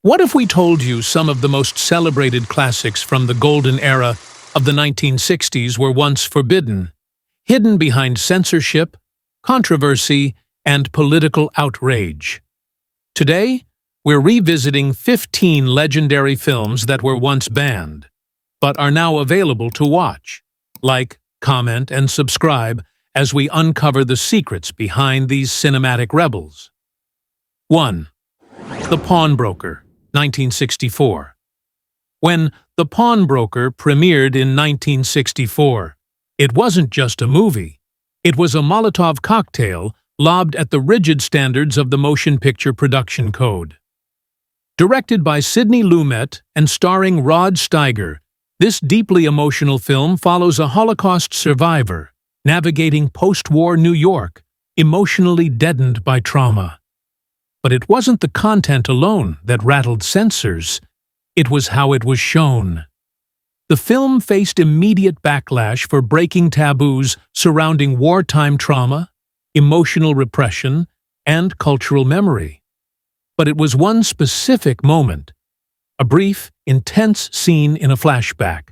What if we told you some of the most celebrated classics from the golden era of the 1960s were once forbidden, hidden behind censorship, controversy, and political outrage? Today, we're revisiting 15 legendary films that were once banned, but are now available to watch. Like, comment, and subscribe as we uncover the secrets behind these cinematic rebels. 1. The Pawnbroker, 1964. When The Pawnbroker premiered in 1964, it wasn't just a movie. It was a Molotov cocktail lobbed at the rigid standards of the motion picture production code. Directed by Sidney Lumet and starring Rod Steiger, this deeply emotional film follows a Holocaust survivor navigating post-war New York, emotionally deadened by trauma. But it wasn't the content alone that rattled censors. It was how it was shown. The film faced immediate backlash for breaking taboos surrounding wartime trauma, emotional repression, and cultural memory. But it was one specific moment, a brief, intense scene in a flashback,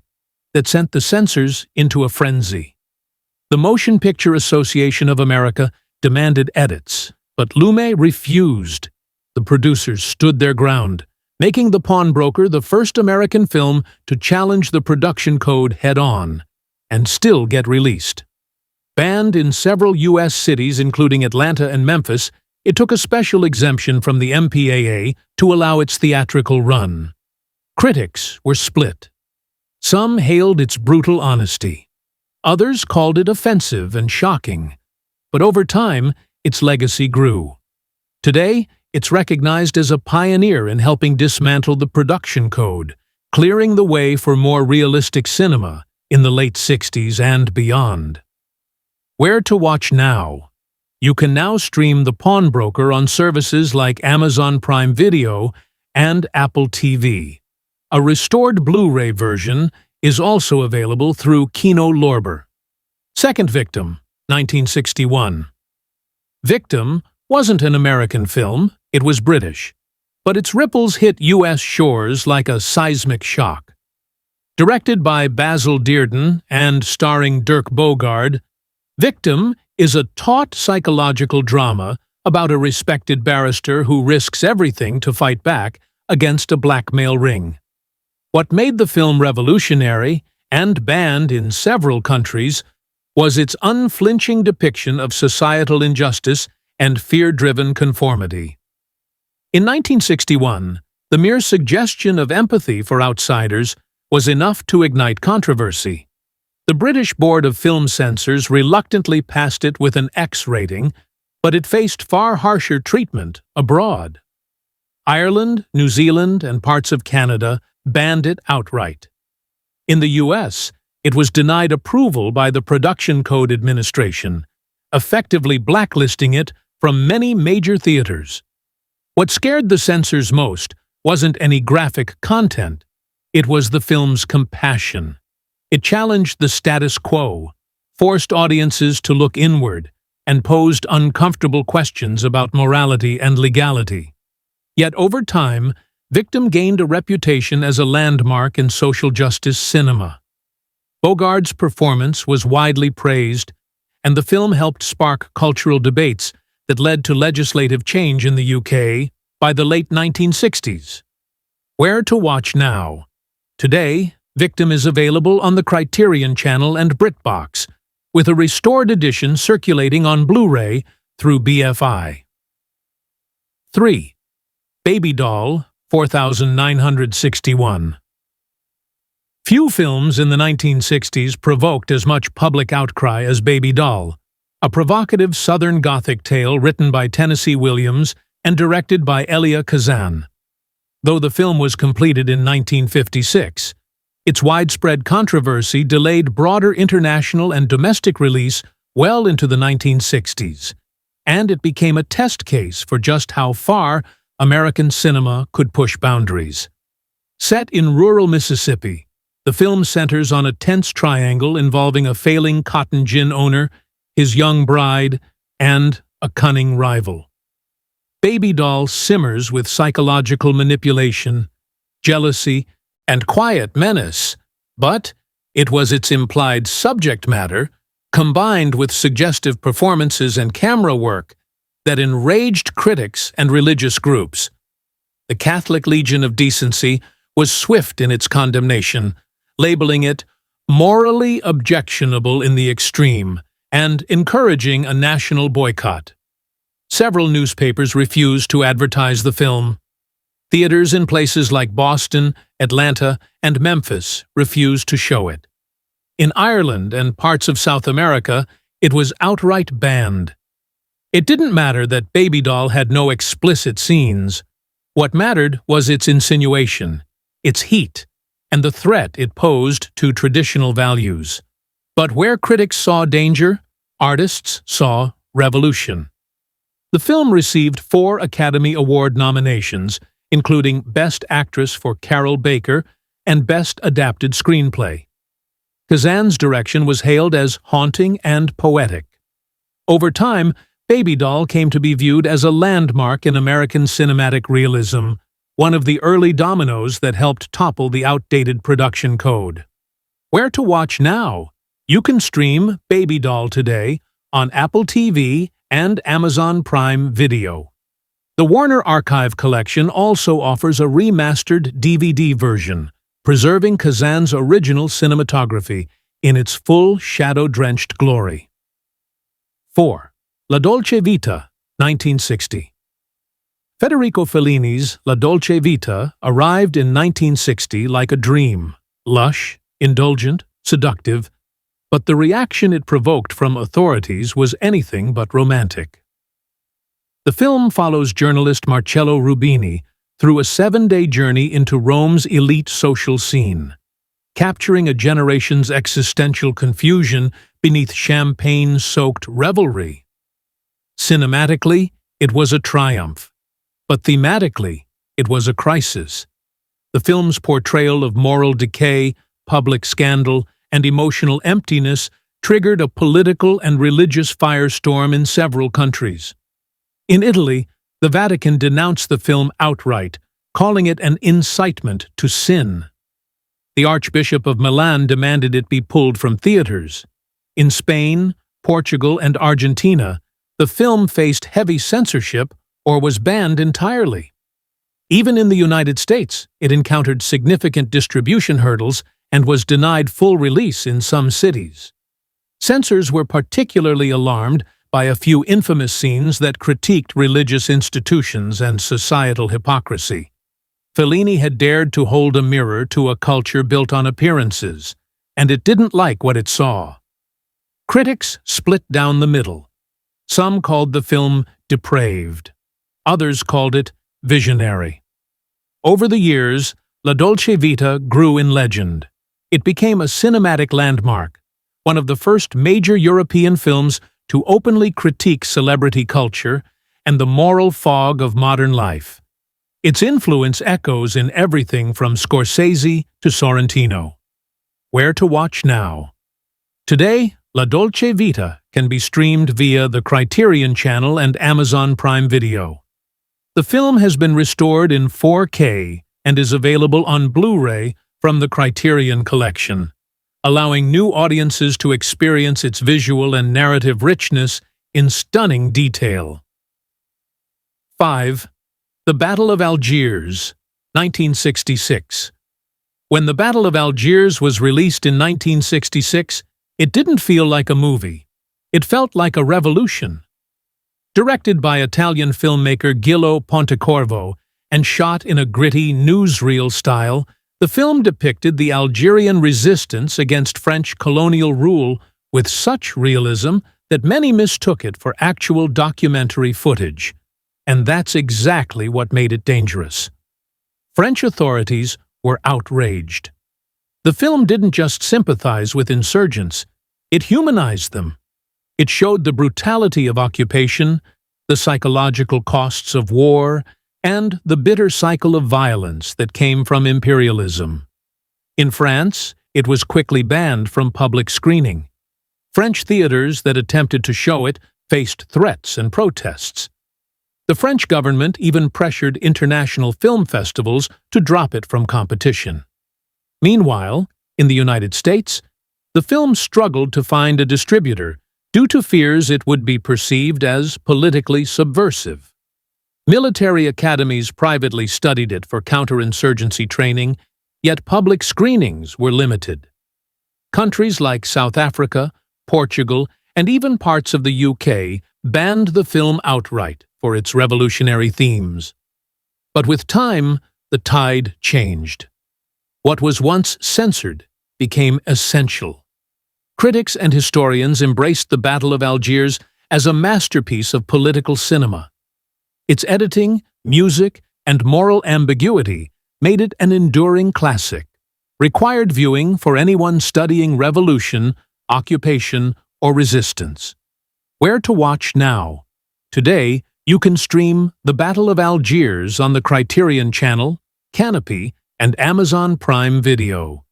that sent the censors into a frenzy. The Motion Picture Association of America demanded edits, but Lumet refused. The producers stood their ground, making The Pawnbroker the first American film to challenge the production code head-on, and still get released. Banned in several U.S. cities including Atlanta and Memphis, it took a special exemption from the MPAA to allow its theatrical run. Critics were split. Some hailed its brutal honesty. Others called it offensive and shocking. But over time, its legacy grew. Today, it's recognized as a pioneer in helping dismantle the production code, clearing the way for more realistic cinema in the late 60s and beyond. Where to watch now? You can now stream The Pawnbroker on services like Amazon Prime Video and Apple TV. A restored Blu-ray version is also available through Kino Lorber. Second Victim, 1961. Victim wasn't an American film, it was British, but its ripples hit U.S. shores like a seismic shock. Directed by Basil Dearden and starring Dirk Bogarde, Victim is a taut psychological drama about a respected barrister who risks everything to fight back against a blackmail ring. What made the film revolutionary and banned in several countries was its unflinching depiction of societal injustice and fear-driven conformity. In 1961, the mere suggestion of empathy for outsiders was enough to ignite controversy. The British Board of Film Censors reluctantly passed it with an X rating, but it faced far harsher treatment abroad. Ireland, New Zealand, and parts of Canada banned it outright. In the U.S., it was denied approval by the Production Code Administration, effectively blacklisting it from many major theaters. What scared the censors most wasn't any graphic content. It was the film's compassion. It challenged the status quo, forced audiences to look inward, and posed uncomfortable questions about morality and legality. Yet over time, Victim gained a reputation as a landmark in social justice cinema. Bogarde's performance was widely praised, and the film helped spark cultural debates that led to legislative change in the UK by the late 1960s. Where to watch now? Today, Victim is available on the Criterion Channel and BritBox, with a restored edition circulating on Blu-ray through BFI. 3. Baby Doll, 4961. Few films in the 1960s provoked as much public outcry as Baby Doll, a provocative Southern Gothic tale written by Tennessee Williams and directed by Elia Kazan. Though the film was completed in 1956, its widespread controversy delayed broader international and domestic release well into the 1960s, and it became a test case for just how far American cinema could push boundaries. Set in rural Mississippi, the film centers on a tense triangle involving a failing cotton gin owner, his young bride, and a cunning rival. Baby Doll simmers with psychological manipulation, jealousy, and quiet menace, but it was its implied subject matter, combined with suggestive performances and camera work, that enraged critics and religious groups. The Catholic Legion of Decency was swift in its condemnation, labeling it morally objectionable in the extreme and encouraging a national boycott. Several newspapers refused to advertise the film. Theaters in places like Boston, Atlanta, and Memphis refused to show it. In Ireland and parts of South America, it was outright banned. It didn't matter that Baby Doll had no explicit scenes. What mattered was its insinuation, its heat, and the threat it posed to traditional values. But where critics saw danger, artists saw revolution. The film received 4 Academy Award nominations, including Best Actress for Carol Baker and Best Adapted Screenplay. Kazan's direction was hailed as haunting and poetic. Over time, Baby Doll came to be viewed as a landmark in American cinematic realism, one of the early dominoes that helped topple the outdated production code. Where to watch now? You can stream Baby Doll today on Apple TV and Amazon Prime Video. The Warner Archive Collection also offers a remastered DVD version, preserving Kazan's original cinematography in its full shadow-drenched glory. 4. La Lulccevita, 1960. Federico Fellini's La Lulccevita arrived in 1960 like a dream, lush, indulgent, seductive, but the reaction it provoked from authorities was anything but romantic. The film follows journalist Marcello Rubini through a 7-day journey into Rome's elite social scene, capturing a generation's existential confusion beneath champagne-soaked revelry. Cinematically, it was a triumph, but thematically, it was a crisis. The film's portrayal of moral decay, public scandal, and emotional emptiness triggered a political and religious firestorm in several countries. In Italy, the Vatican denounced the film outright, calling it an incitement to sin. The Archbishop of Milan demanded it be pulled from theaters. In Spain, Portugal, and Argentina, the film faced heavy censorship or was banned entirely. Even in the United States, it encountered significant distribution hurdles and was denied full release in some cities. Censors were particularly alarmed by a few infamous scenes that critiqued religious institutions and societal hypocrisy. Fellini had dared to hold a mirror to a culture built on appearances, and it didn't like what it saw. Critics split down the middle. Some called the film depraved. Others called it visionary. Over the years, La Lulccevita grew in legend. It became a cinematic landmark, one of the first major European films to openly critique celebrity culture and the moral fog of modern life. Its influence echoes in everything from Scorsese to Sorrentino. Where to watch now? Today, La Lulccevita can be streamed via the Criterion Channel and Amazon Prime Video. The film has been restored in 4K and is available on Blu-ray from the Criterion Collection, allowing new audiences to experience its visual and narrative richness in stunning detail. 5. The Battle of Algiers, 1966. When the Battle of Algiers was released in 1966, it didn't feel like a movie. It felt like a revolution. Directed by Italian filmmaker Gillo Pontecorvo and shot in a gritty newsreel style, the film depicted the Algerian resistance against French colonial rule with such realism that many mistook it for actual documentary footage. And that's exactly what made it dangerous. French authorities were outraged. The film didn't just sympathize with insurgents, it humanized them. It showed the brutality of occupation, the psychological costs of war, and the bitter cycle of violence that came from imperialism. In France, it was quickly banned from public screening. French theaters that attempted to show it faced threats and protests. The French government even pressured international film festivals to drop it from competition. Meanwhile, in the United States, the film struggled to find a distributor due to fears it would be perceived as politically subversive. Military academies privately studied it for counterinsurgency training, yet public screenings were limited. Countries like South Africa, Portugal, and even parts of the UK banned the film outright for its revolutionary themes. But with time, the tide changed. What was once censored became essential. Critics and historians embraced the Battle of Algiers as a masterpiece of political cinema. Its editing, music, and moral ambiguity made it an enduring classic, required viewing for anyone studying revolution, occupation, or resistance. Where to watch now? Today, you can stream The Battle of Algiers on the Criterion Channel, Canopy, and Amazon Prime Video.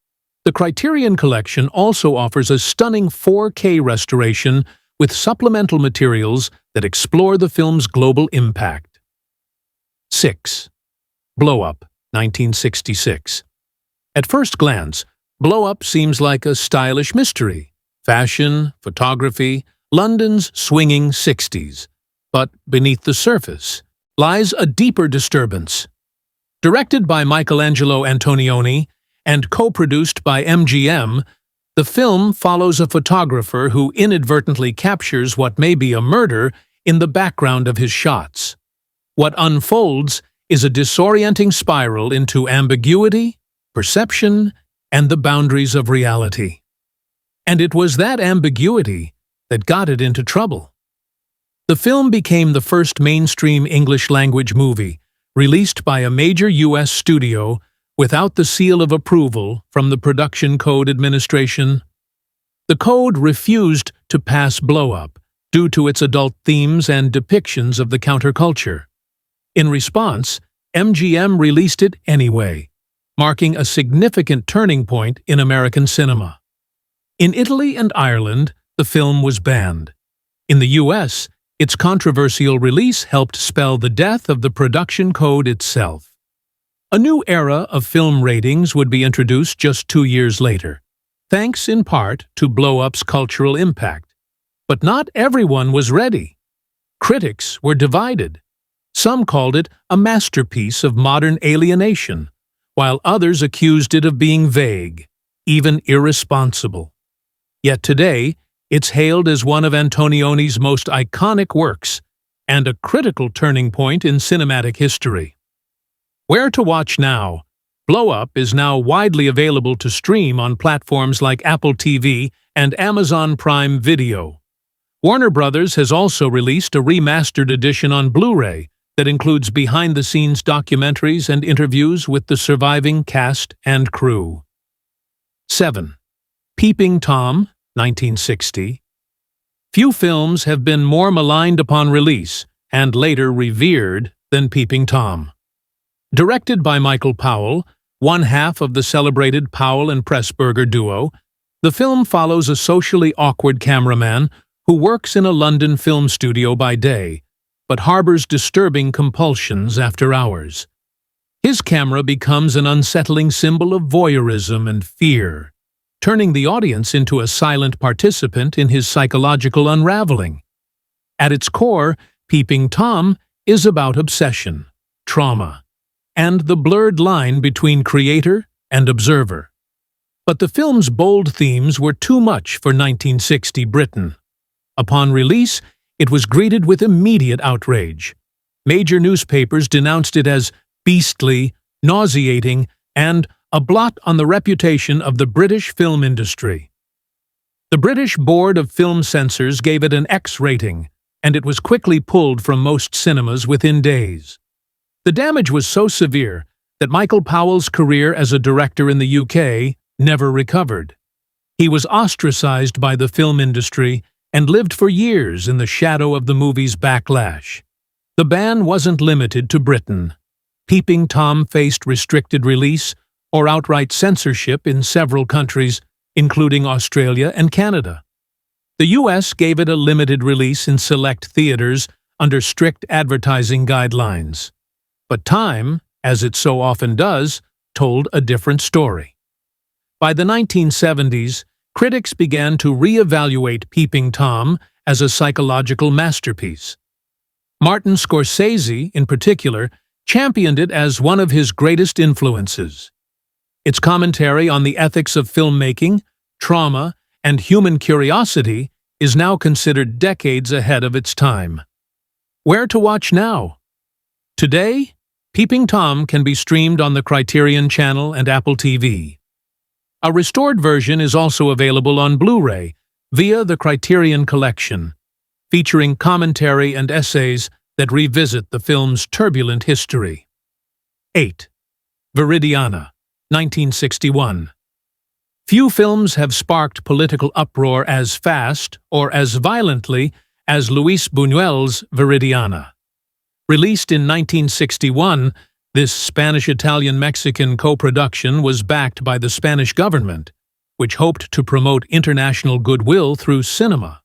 The Criterion Collection also offers a stunning 4K restoration with supplemental materials that explore the film's global impact. 6. Blowup, 1966. At first glance, Blowup seems like a stylish mystery. Fashion, photography, London's swinging 60s. But beneath the surface lies a deeper disturbance. Directed by Michelangelo Antonioni and co-produced by MGM, the film follows a photographer who inadvertently captures what may be a murder in the background of his shots. What unfolds is a disorienting spiral into ambiguity, perception, and the boundaries of reality. And it was that ambiguity that got it into trouble. The film became the first mainstream English-language movie released by a major U.S. studio without the seal of approval from the Production Code Administration. The code refused to pass Blowup due to its adult themes and depictions of the counterculture. In response, MGM released it anyway, marking a significant turning point in American cinema. In Italy and Ireland, the film was banned. In the U.S., its controversial release helped spell the death of the production code itself. A new era of film ratings would be introduced just 2 years later, thanks in part to Blowup's cultural impact. But not everyone was ready. Critics were divided. Some called it a masterpiece of modern alienation, while others accused it of being vague, even irresponsible. Yet today, it's hailed as one of Antonioni's most iconic works and a critical turning point in cinematic history. Where to watch now? Blowup is now widely available to stream on platforms like Apple TV and Amazon Prime Video. Warner Brothers has also released a remastered edition on Blu-ray that includes behind-the-scenes documentaries and interviews with the surviving cast and crew. 7. Peeping Tom, 1960. Few films have been more maligned upon release and later revered than Peeping Tom. Directed by Michael Powell, one half of the celebrated Powell and Pressburger duo, the film follows a socially awkward cameraman who works in a London film studio by day, but harbors disturbing compulsions after hours. His camera becomes an unsettling symbol of voyeurism and fear, turning the audience into a silent participant in his psychological unraveling. At its core, Peeping Tom is about obsession, trauma, and the blurred line between creator and observer. But the film's bold themes were too much for 1960 Britain. Upon release, it was greeted with immediate outrage. Major newspapers denounced it as beastly, nauseating, and a blot on the reputation of the British film industry. The British Board of Film Censors gave it an X rating, and it was quickly pulled from most cinemas within days. The damage was so severe that Michael Powell's career as a director in the UK never recovered. He was ostracized by the film industry and lived for years in the shadow of the movie's backlash. The ban wasn't limited to Britain. Peeping Tom faced restricted release or outright censorship in several countries, including Australia and Canada. The US gave it a limited release in select theaters under strict advertising guidelines. But time, as it so often does, told a different story. By the 1970s, critics began to re-evaluate Peeping Tom as a psychological masterpiece. Martin Scorsese, in particular, championed it as one of his greatest influences. Its commentary on the ethics of filmmaking, trauma, and human curiosity is now considered decades ahead of its time. Where to watch now? Today, Peeping Tom can be streamed on the Criterion Channel and Apple TV. A restored version is also available on Blu-ray via the Criterion Collection, featuring commentary and essays that revisit the film's turbulent history. 8. Vidiana, 1961. Few films have sparked political uproar as fast or as violently as Luis Buñuel's Vidiana. Released in 1961, this Spanish-Italian-Mexican co-production was backed by the Spanish government, which hoped to promote international goodwill through cinema.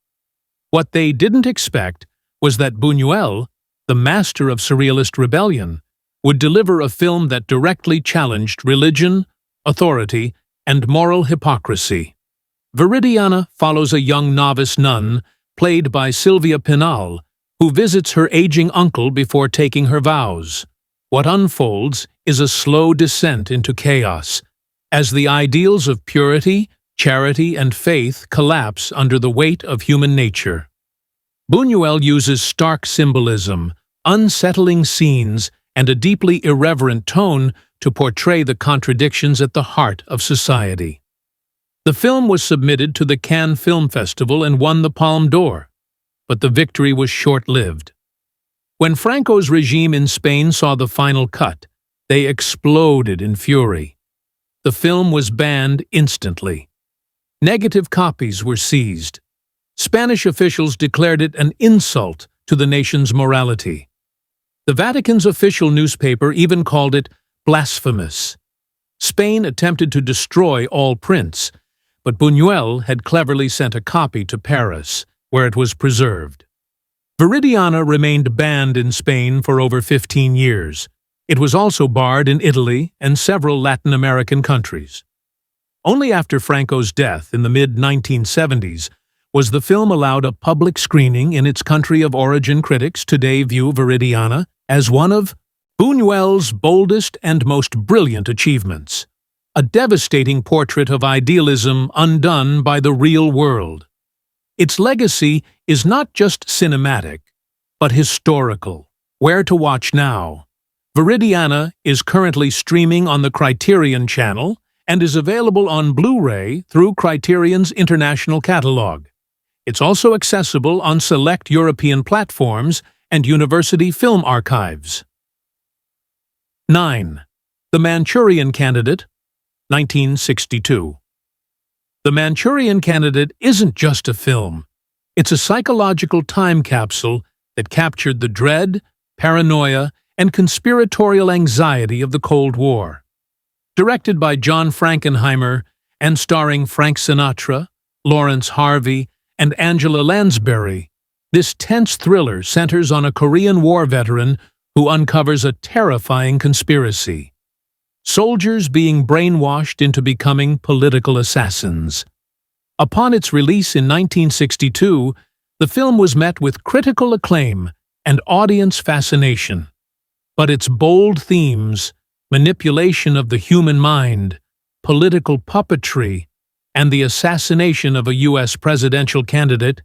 What they didn't expect was that Buñuel, the master of surrealist rebellion, would deliver a film that directly challenged religion, authority, and moral hypocrisy. Vidiana follows a young novice nun, played by Silvia Pinal, who visits her aging uncle before taking her vows. What unfolds is a slow descent into chaos, as the ideals of purity, charity, and faith collapse under the weight of human nature. Buñuel uses stark symbolism, unsettling scenes, and a deeply irreverent tone to portray the contradictions at the heart of society. The film was submitted to the Cannes Film Festival and won the Palme d'Or, but the victory was short-lived. When Franco's regime in Spain saw the final cut, they exploded in fury. The film was banned instantly. Negative copies were seized. Spanish officials declared it an insult to the nation's morality. The Vatican's official newspaper even called it blasphemous. Spain attempted to destroy all prints, but Buñuel had cleverly sent a copy to Paris, where it was preserved. Vidiana remained banned in Spain for over 15 years. It was also barred in Italy and several Latin American countries. Only after Franco's death in the mid-1970s was the film allowed a public screening in its country of origin. Critics today view Vidiana as one of Buñuel's boldest and most brilliant achievements, a devastating portrait of idealism undone by the real world. Its legacy is not just cinematic, but historical. Where to watch now? Vidiana is currently streaming on the Criterion Channel and is available on Blu-ray through Criterion's international catalog. It's also accessible on select European platforms and university film archives. 9. The Manurion Candidate, 1962. The Manurion Candidate isn't just a film. It's a psychological time capsule that captured the dread, paranoia, and conspiratorial anxiety of the Cold War. Directed by John Frankenheimer and starring Frank Sinatra, Lawrence Harvey, and Angela Lansbury, this tense thriller centers on a Korean War veteran who uncovers a terrifying conspiracy: soldiers being brainwashed into becoming political assassins. Upon its release in 1962, the film was met with critical acclaim and audience fascination. But its bold themes, manipulation of the human mind, political puppetry, and the assassination of a U.S. presidential candidate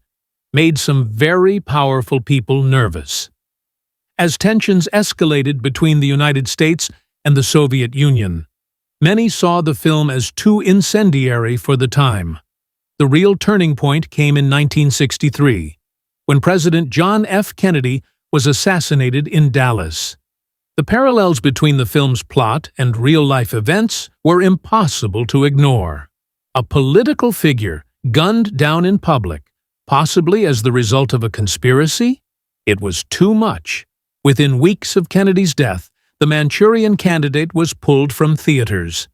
made some very powerful people nervous. As tensions escalated between the United States and the Soviet Union, many saw the film as too incendiary for the time. The real turning point came in 1963, when President John F. Kennedy was assassinated in Dallas. The parallels between the film's plot and real-life events were impossible to ignore. A political figure gunned down in public, possibly as the result of a conspiracy? It was too much. Within weeks of Kennedy's death, the Manurion Candidate was pulled from theaters.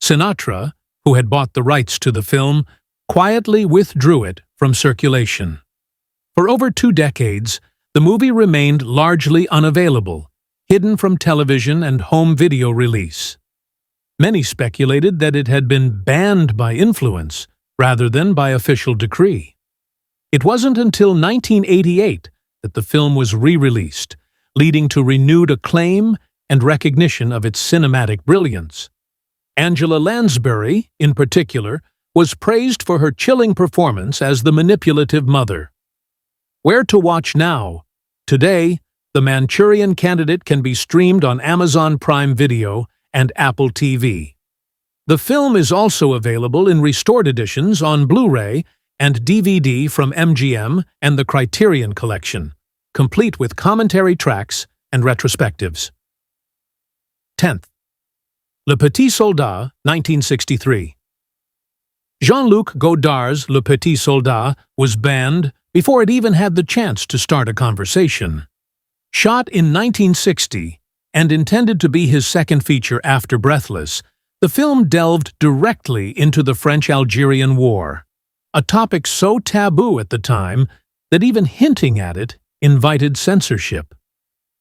Sinatra, who had bought the rights to the film, quietly withdrew it from circulation. For over 2 decades, The movie remained largely unavailable, hidden from television and home video release. Many speculated that it had been banned by influence rather than by official decree. It wasn't until 1988 that the film was re-released, leading to renewed acclaim and recognition of its cinematic brilliance. Angela Lansbury, in particular, was praised for her chilling performance as the manipulative mother. Where to watch now? Today, The Manurion Candidate can be streamed on Amazon Prime Video and Apple TV. The film is also available in restored editions on Blu-ray and DVD from MGM and the Criterion Collection, complete with commentary tracks and retrospectives. 10th. Lupeti Solda, 1963. Jean-Luc Godard's Lupeti Solda was banned before it even had the chance to start a conversation. Shot in 1960 and intended to be his second feature after Breathless, the film delved directly into the French-Algerian War, a topic so taboo at the time that even hinting at it invited censorship.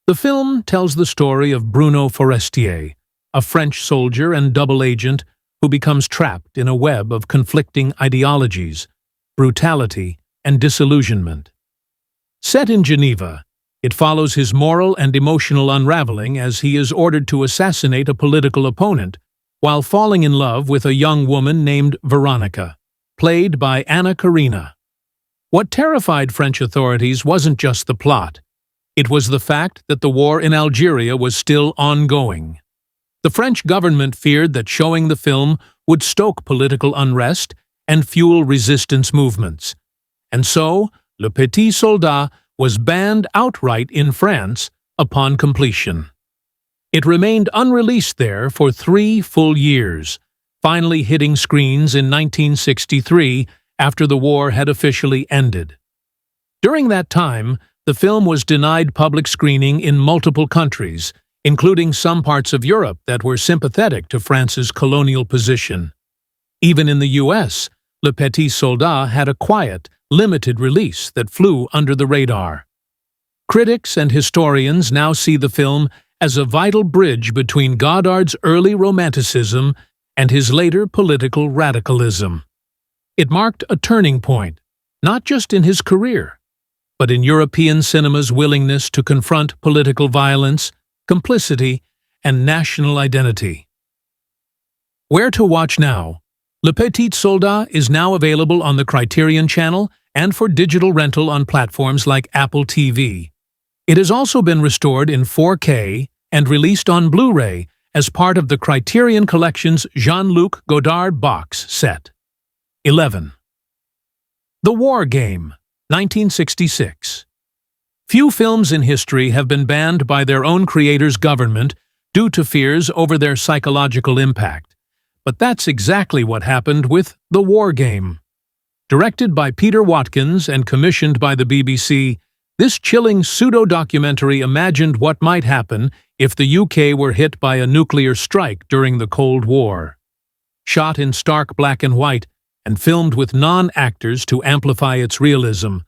The film tells the story of Bruno Forestier, a French soldier and double agent who becomes trapped in a web of conflicting ideologies, brutality, and disillusionment. Set in Geneva, it follows his moral and emotional unraveling as he is ordered to assassinate a political opponent while falling in love with a young woman named Veronica, played by Anna Karina. What terrified French authorities wasn't just the plot. It was the fact that the war in Algeria was still ongoing. The French government feared that showing the film would stoke political unrest and fuel resistance movements. And so, Lupeti Solda was banned outright in France upon completion. It remained unreleased there for 3 full years, finally hitting screens in 1963 after the war had officially ended. During that time, the film was denied public screening in multiple countries, including some parts of Europe that were sympathetic to France's colonial position. Even in the US, Lupeti Solda had a quiet, limited release that flew under the radar. Critics and historians now see the film as a vital bridge between Godard's early romanticism and his later political radicalism. It marked a turning point, not just in his career, but in European cinema's willingness to confront political violence, complicity, and national identity. Where to watch now? Lupeti Solda is now available on the Criterion Channel and for digital rental on platforms like Apple TV. It has also been restored in 4K and released on Blu-ray as part of the Criterion Collection's Jean-Luc Godard box set. 11. The War Game, 1966. Few films in history have been banned by their own creators' government due to fears over their psychological impact. But that's exactly what happened with The War Game. Directed by Peter Watkins and commissioned by the BBC, this chilling pseudo-documentary imagined what might happen if the UK were hit by a nuclear strike during the Cold War. Shot in stark black and white and filmed with non-actors to amplify its realism,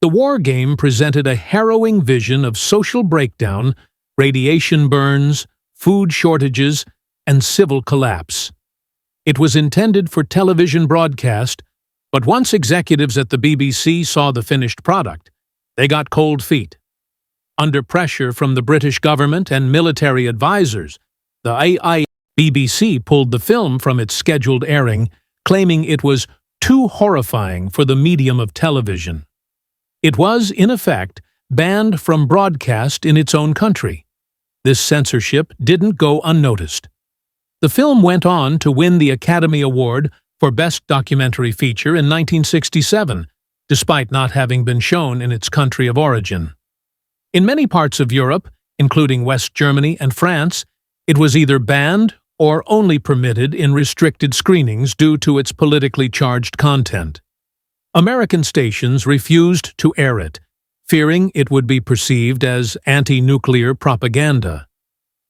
The War Game presented a harrowing vision of social breakdown, radiation burns, food shortages, and civil collapse. It was intended for television broadcast, but once executives at the BBC saw the finished product, they got cold feet. Under pressure from the British government and military advisors, the BBC pulled the film from its scheduled airing, claiming it was too horrifying for the medium of television. It was, in effect, banned from broadcast in its own country. This censorship didn't go unnoticed. The film went on to win the Academy Award for Best Documentary Feature in 1967, despite not having been shown in its country of origin. In many parts of Europe, including West Germany and France, it was either banned or only permitted in restricted screenings due to its politically charged content. American stations refused to air it, fearing it would be perceived as anti-nuclear propaganda.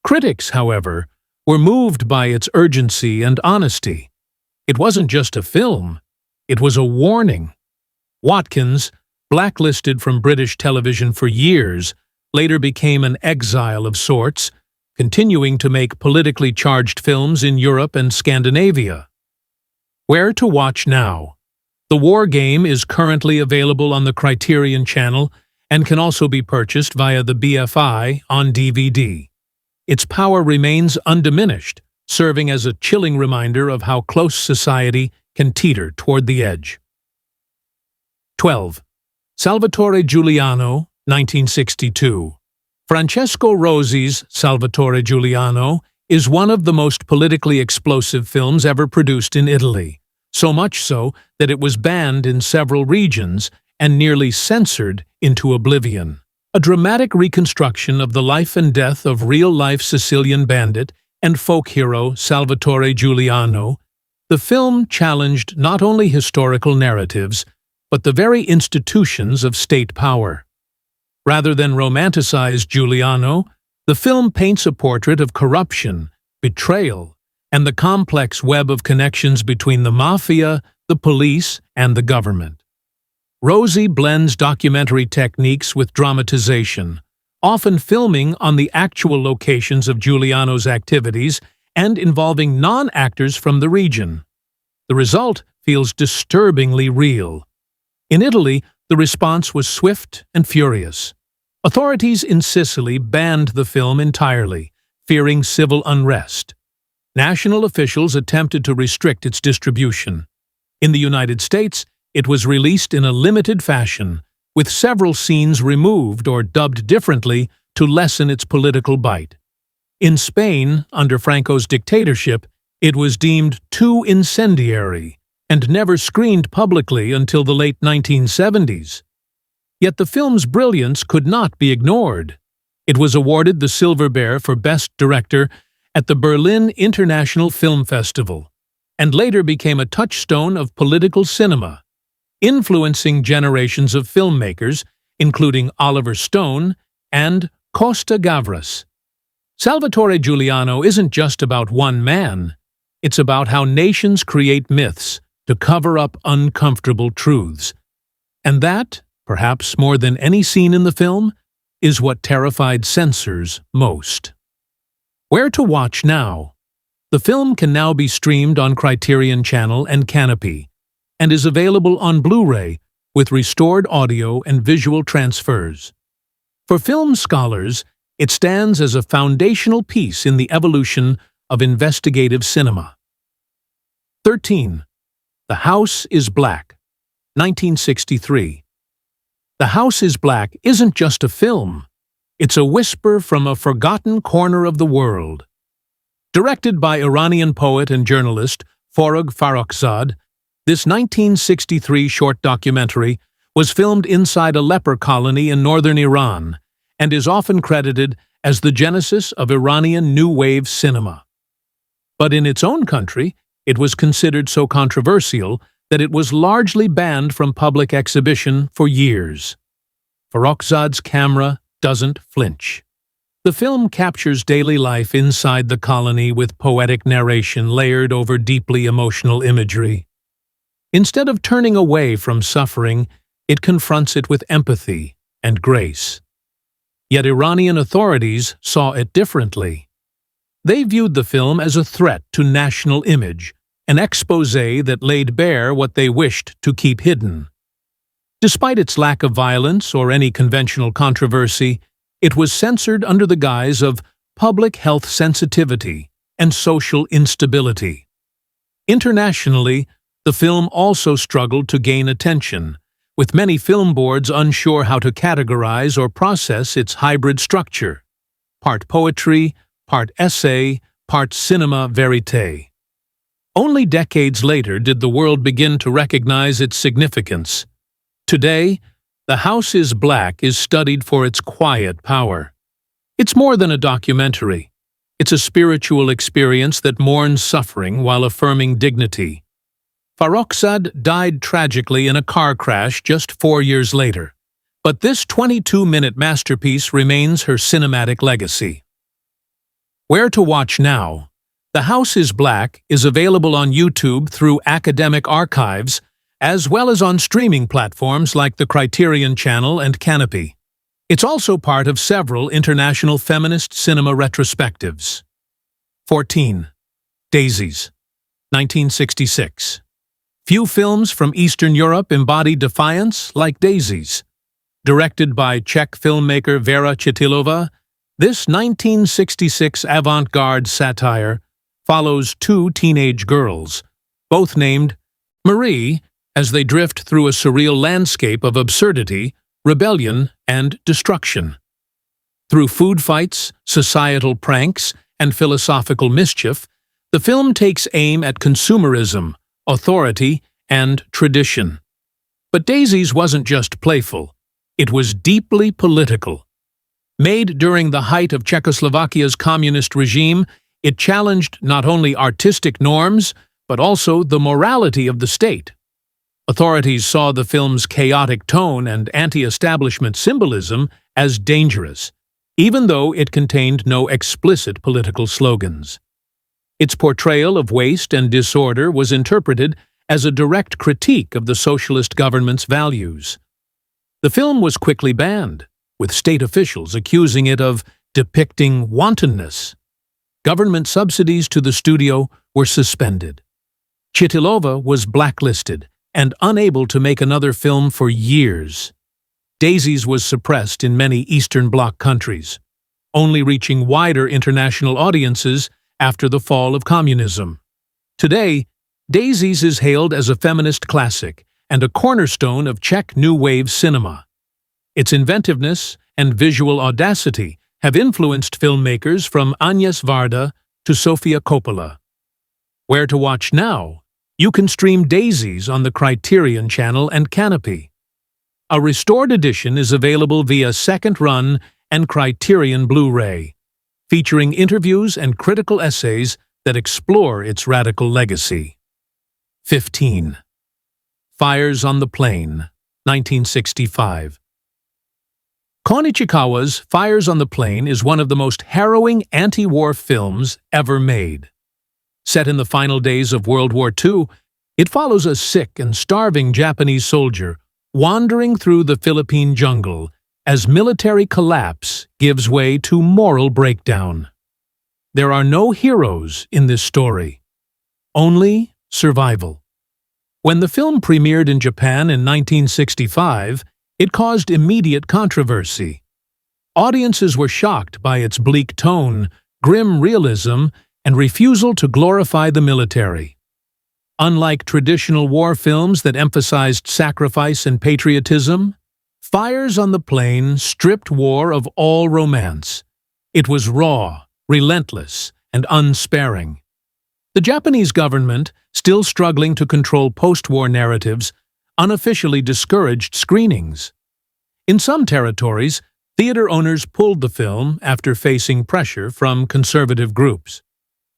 Critics, however, were moved by its urgency and honesty. It wasn't just a film, it was a warning. Watkins, Blacklisted from British television for years, later became an exile of sorts, continuing to make politically charged films in Europe and Scandinavia. Where to watch now? The War Game is currently available on the Criterion Channel and can also be purchased via the BFI on DVD. Its power remains undiminished, serving as a chilling reminder of how close society can teeter toward the edge. 12. Salvatore Giuliano, 1962. Francesco Rossi's Salvatore Giuliano is one of the most politically explosive films ever produced in Italy, so much so that it was banned in several regions and nearly censored into oblivion. A dramatic reconstruction of the life and death of real-life Sicilian bandit and folk hero Salvatore Giuliano, the film challenged not only historical narratives, but the very institutions of state power. Rather than romanticize Giuliano, the film paints a portrait of corruption, betrayal, and the complex web of connections between the mafia, the police, and the government. Rossi blends documentary techniques with dramatization, often filming on the actual locations of Giuliano's activities and involving non-actors from the region. The result feels disturbingly real. In Italy, the response was swift and furious. Authorities in Sicily banned the film entirely, fearing civil unrest. National officials attempted to restrict its distribution. In the United States, it was released in a limited fashion, with several scenes removed or dubbed differently to lessen its political bite. In Spain, under Franco's dictatorship, it was deemed too incendiary and never screened publicly until the late 1970s. Yet the film's brilliance could not be ignored. It was awarded the Silver Bear for Best Director at the Berlin International Film Festival, and later became a touchstone of political cinema, influencing generations of filmmakers, including Oliver Stone and Costa Gavras. Salvatore Giuliano isn't just about one man. It's about how nations create myths to cover up uncomfortable truths. And that, perhaps more than any scene in the film, is what terrified censors most. Where to watch now? The film can now be streamed on Criterion Channel and Canopy, and is available on Blu-ray with restored audio and visual transfers. For film scholars, it stands as a foundational piece in the evolution of investigative cinema. 13. The House is Black, 1963. The House is Black isn't just a film. It's a whisper from a forgotten corner of the world. Directed by Iranian poet and journalist Forugh Farrokhzad, this 1963 short documentary was filmed inside a leper colony in northern Iran and is often credited as the genesis of Iranian New Wave cinema. But in its own country, it was considered so controversial that it was largely banned from public exhibition for years. Farrokhzad's camera doesn't flinch. The film captures daily life inside the colony with poetic narration layered over deeply emotional imagery. Instead of turning away from suffering, it confronts it with empathy and grace. Yet Iranian authorities saw it differently. They viewed the film as a threat to national image, an exposé that laid bare what they wished to keep hidden. Despite its lack of violence or any conventional controversy, it was censored under the guise of public health sensitivity and social instability. Internationally, the film also struggled to gain attention, with many film boards unsure how to categorize or process its hybrid structure: part poetry, part essay, part cinema verite. Only decades later did the world begin to recognize its significance. Today, The House is Black is studied for its quiet power. It's more than a documentary. It's a spiritual experience that mourns suffering while affirming dignity. Farrokhzad died tragically in a car crash just 4 years later, but this 22-minute masterpiece remains her cinematic legacy. Where to watch now? The House is Black is available on YouTube through academic archives as well as on streaming platforms like the Criterion Channel and Canopy. It's also part of several international feminist cinema retrospectives. 14. Daisies, 1966. Few films from Eastern Europe embody defiance like Daisies. Directed by Czech filmmaker Vera Chytilova, this 1966 avant-garde satire follows two teenage girls, both named Marie, as they drift through a surreal landscape of absurdity, rebellion, and destruction. Through food fights, societal pranks, and philosophical mischief, the film takes aim at consumerism, authority, and tradition. But Daisies wasn't just playful. It was deeply political. Made during the height of Czechoslovakia's communist regime, it challenged not only artistic norms, but also the morality of the state. Authorities saw the film's chaotic tone and anti-establishment symbolism as dangerous, even though it contained no explicit political slogans. Its portrayal of waste and disorder was interpreted as a direct critique of the socialist government's values. The film was quickly banned, with state officials accusing it of depicting wantonness. Government subsidies to the studio were suspended. Chytilova was blacklisted and unable to make another film for years. Daisies was suppressed in many Eastern Bloc countries, only reaching wider international audiences after the fall of communism. Today, Daisies is hailed as a feminist classic and a cornerstone of Czech New Wave cinema. Its inventiveness and visual audacity have influenced filmmakers from Agnes Varda to Sofia Coppola. Where to watch now? You can stream Daisies on the Criterion Channel and Canopy. A restored edition is available via Second Run and Criterion Blu-ray, featuring interviews and critical essays that explore its radical legacy. 15. Fires on the Plain, 1965. Kon Ichikawa's Fires on the Plain is one of the most harrowing anti-war films ever made. Set in the final days of World War II, it follows a sick and starving Japanese soldier wandering through the Philippine jungle as military collapse gives way to moral breakdown. There are no heroes in this story, only survival. When the film premiered in Japan in 1965, it caused immediate controversy. Audiences were shocked by its bleak tone, grim realism, and refusal to glorify the military. Unlike traditional war films that emphasized sacrifice and patriotism, Fires on the Plain stripped war of all romance. It was raw, relentless, and unsparing. The Japanese government, still struggling to control post-war narratives, unofficially discouraged screenings. In some territories, theater owners pulled the film after facing pressure from conservative groups.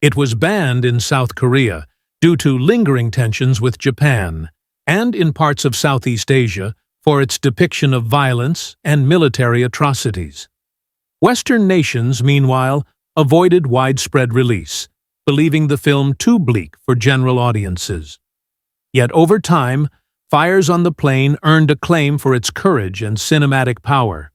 It was banned in South Korea due to lingering tensions with Japan, and in parts of Southeast Asia for its depiction of violence and military atrocities. Western nations, meanwhile, avoided widespread release, believing the film too bleak for general audiences. Yet over time, Fires on the Plain earned acclaim for its courage and cinematic power.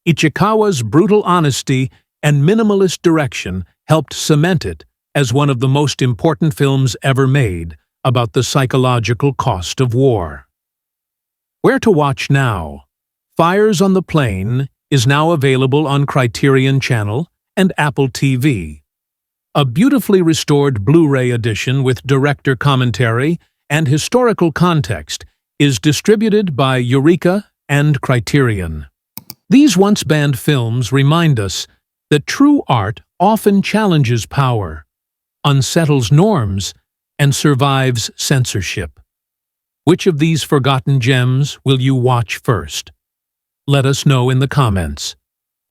Ichikawa's brutal honesty and minimalist direction helped cement it as one of the most important films ever made about the psychological cost of war. Where to watch now? Fires on the Plain is now available on Criterion Channel and Apple TV. A beautifully restored Blu-ray edition with director commentary and historical context is distributed by Eureka and Criterion. These once-banned films remind us that true art often challenges power, unsettles norms, and survives censorship. Which of these forgotten gems will you watch first? Let us know in the comments.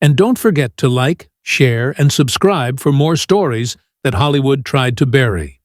And don't forget to like, share, and subscribe for more stories that Hollywood tried to bury.